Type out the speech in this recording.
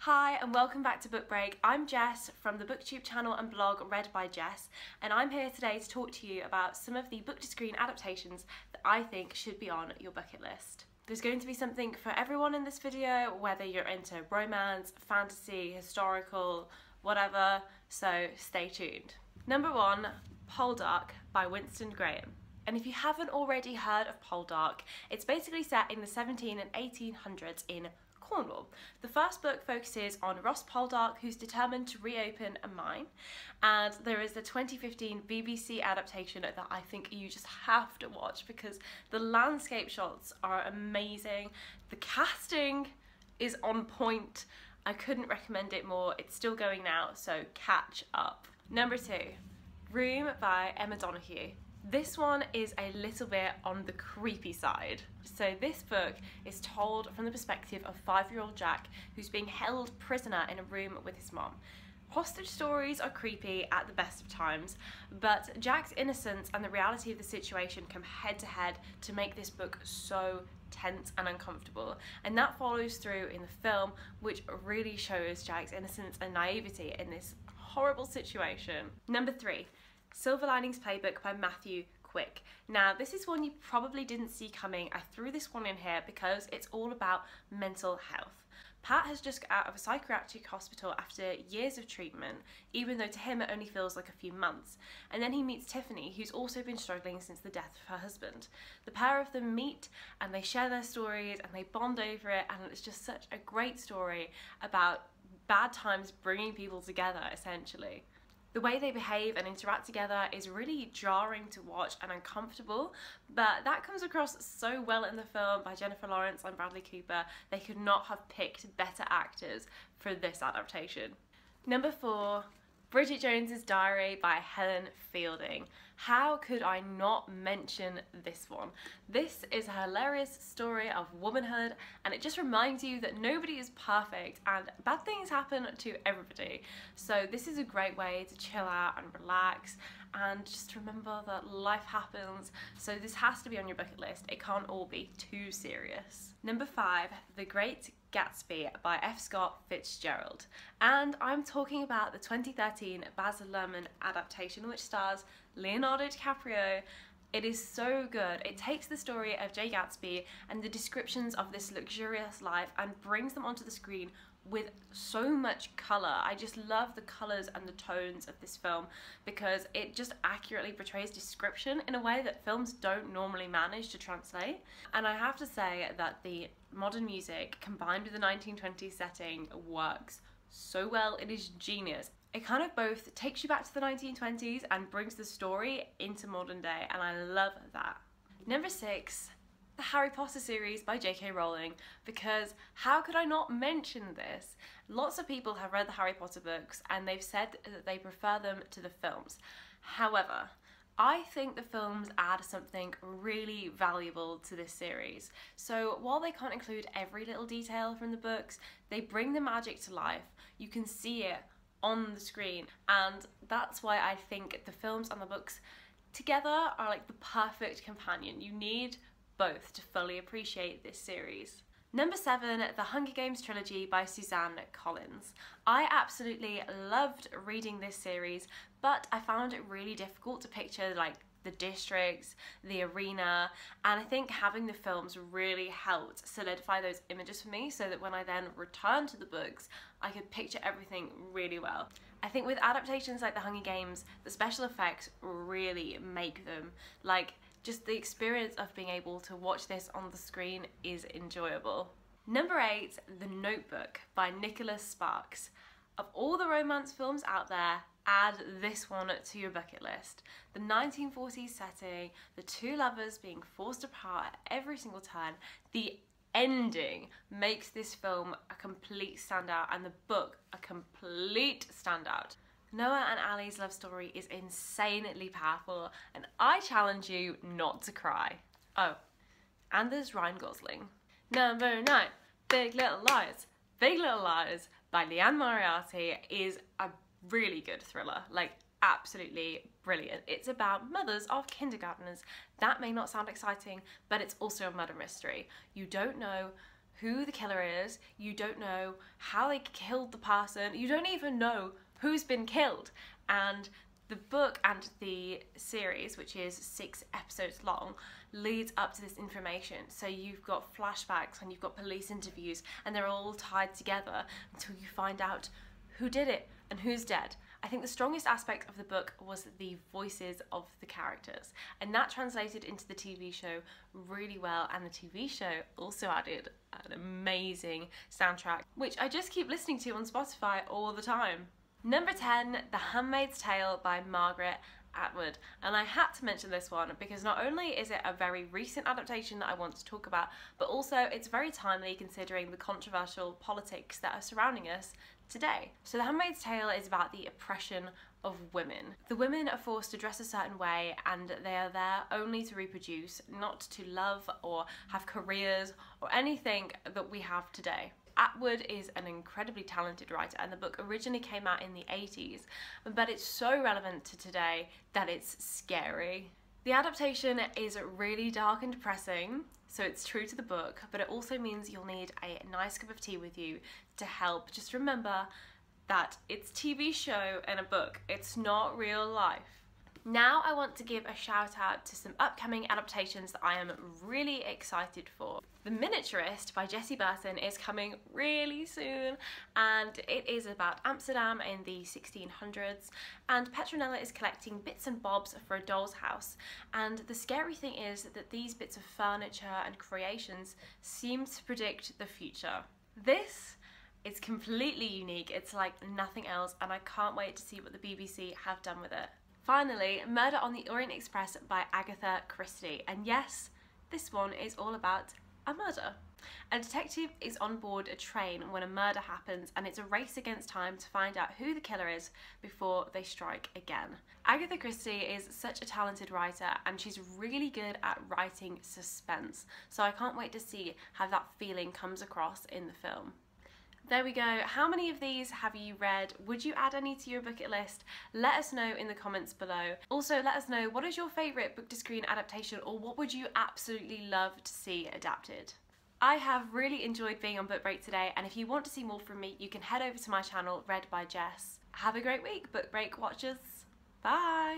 Hi and welcome back to Book Break. I'm Jess from the booktube channel and blog ReadbyJess, and I'm here today to talk to you about some of the book to screen adaptations that I think should be on your bucket list. There's going to be something for everyone in this video, whether you're into romance, fantasy, historical, whatever, so stay tuned. Number 1, Poldark by Winston Graham. And if you haven't already heard of Poldark, it's basically set in the 1700s and 1800s in Cornwall. The first book focuses on Ross Poldark, who's determined to reopen a mine, and there is the 2015 BBC adaptation that I think you just have to watch because the landscape shots are amazing, the casting is on point. I couldn't recommend it more. It's still going now, so catch up. Number 2, Room by Emma Donoghue. This one is a little bit on the creepy side. So this book is told from the perspective of 5-year-old Jack, who's being held prisoner in a room with his mom. Hostage stories are creepy at the best of times, but Jack's innocence and the reality of the situation come head to head to make this book so tense and uncomfortable, and that follows through in the film, which really shows Jack's innocence and naivety in this horrible situation. Number 3, Silver Linings Playbook by Matthew Quick. Now this is one you probably didn't see coming. I threw this one in here because it's all about mental health. Pat has just got out of a psychiatric hospital after years of treatment, even though to him it only feels like a few months. And then he meets Tiffany, who's also been struggling since the death of her husband. The pair of them meet and they share their stories and they bond over it, and it's just such a great story about bad times bringing people together, essentially. The way they behave and interact together is really jarring to watch and uncomfortable, but that comes across so well in the film by Jennifer Lawrence and Bradley Cooper. They could not have picked better actors for this adaptation. Number 4, Bridget Jones's Diary by Helen Fielding. How could I not mention this one? This is a hilarious story of womanhood, and it just reminds you that nobody is perfect and bad things happen to everybody. So this is a great way to chill out and relax and just remember that life happens. So this has to be on your bucket list. It can't all be too serious. Number 5, The Great Gatsby by F. Scott Fitzgerald. And I'm talking about the 2013 Baz Luhrmann adaptation, which stars Leonardo DiCaprio. It is so good. It takes the story of Jay Gatsby and the descriptions of this luxurious life and brings them onto the screen with so much colour. I just love the colours and the tones of this film because it just accurately portrays description in a way that films don't normally manage to translate. And I have to say that the modern music combined with the 1920s setting works so well. It is genius. It kind of both takes you back to the 1920s and brings the story into modern day, and I love that. Number 6, the Harry Potter series by J.K. Rowling, because how could I not mention this? Lots of people have read the Harry Potter books and they've said that they prefer them to the films. However, I think the films add something really valuable to this series. So while they can't include every little detail from the books, they bring the magic to life. You can see it on the screen, and that's why I think the films and the books together are like the perfect companion. You need both to fully appreciate this series. Number 7, The Hunger Games trilogy by Suzanne Collins. I absolutely loved reading this series, but I found it really difficult to picture like the districts, the arena, and I think having the films really helped solidify those images for me so that when I then returned to the books, I could picture everything really well. I think with adaptations like The Hunger Games, the special effects really make them, like, just the experience of being able to watch this on the screen is enjoyable. Number 8, The Notebook by Nicholas Sparks. Of all the romance films out there, add this one to your bucket list. The 1940s setting, the two lovers being forced apart at every single turn, the ending makes this film a complete standout and the book a complete standout. Noah and Ali's love story is insanely powerful, and I challenge you not to cry. Oh, and there's Ryan Gosling. Number 9, Big Little Lies. Big Little Lies by Liane Moriarty is a really good thriller, like absolutely brilliant. It's about mothers of kindergartners. That may not sound exciting, but it's also a murder mystery. You don't know who the killer is, you don't know how they killed the person, you don't even know who's been killed. And the book and the series, which is 6 episodes long, leads up to this information. So you've got flashbacks and you've got police interviews, and they're all tied together until you find out who did it and who's dead. I think the strongest aspect of the book was the voices of the characters, and that translated into the TV show really well, and the TV show also added an amazing soundtrack, which I just keep listening to on Spotify all the time. Number 10, The Handmaid's Tale by Margaret Atwood. And I had to mention this one because not only is it a very recent adaptation that I want to talk about, but also it's very timely considering the controversial politics that are surrounding us today. So The Handmaid's Tale is about the oppression of women. The women are forced to dress a certain way, and they are there only to reproduce, not to love or have careers or anything that we have today. Atwood is an incredibly talented writer, and the book originally came out in the 80s, but it's so relevant to today that it's scary. The adaptation is really dark and depressing, so it's true to the book, but it also means you'll need a nice cup of tea with you to help. Just remember that it's TV show and a book, it's not real life. Now I want to give a shout out to some upcoming adaptations that I am really excited for. The Miniaturist by Jessie Burton is coming really soon, and it is about Amsterdam in the 1600s, and Petronella is collecting bits and bobs for a doll's house, and the scary thing is that these bits of furniture and creations seem to predict the future. This is completely unique, it's like nothing else, and I can't wait to see what the BBC have done with it. Finally, Murder on the Orient Express by Agatha Christie, and yes, this one is all about a murder. A detective is on board a train when a murder happens, and it's a race against time to find out who the killer is before they strike again. Agatha Christie is such a talented writer, and she's really good at writing suspense, so I can't wait to see how that feeling comes across in the film. There we go. How many of these have you read? Would you add any to your bucket list? Let us know in the comments below. Also, let us know, what is your favourite book to screen adaptation, or what would you absolutely love to see adapted? I have really enjoyed being on Book Break today, and if you want to see more from me, you can head over to my channel, Read by Jess. Have a great week, Book Break watchers. Bye!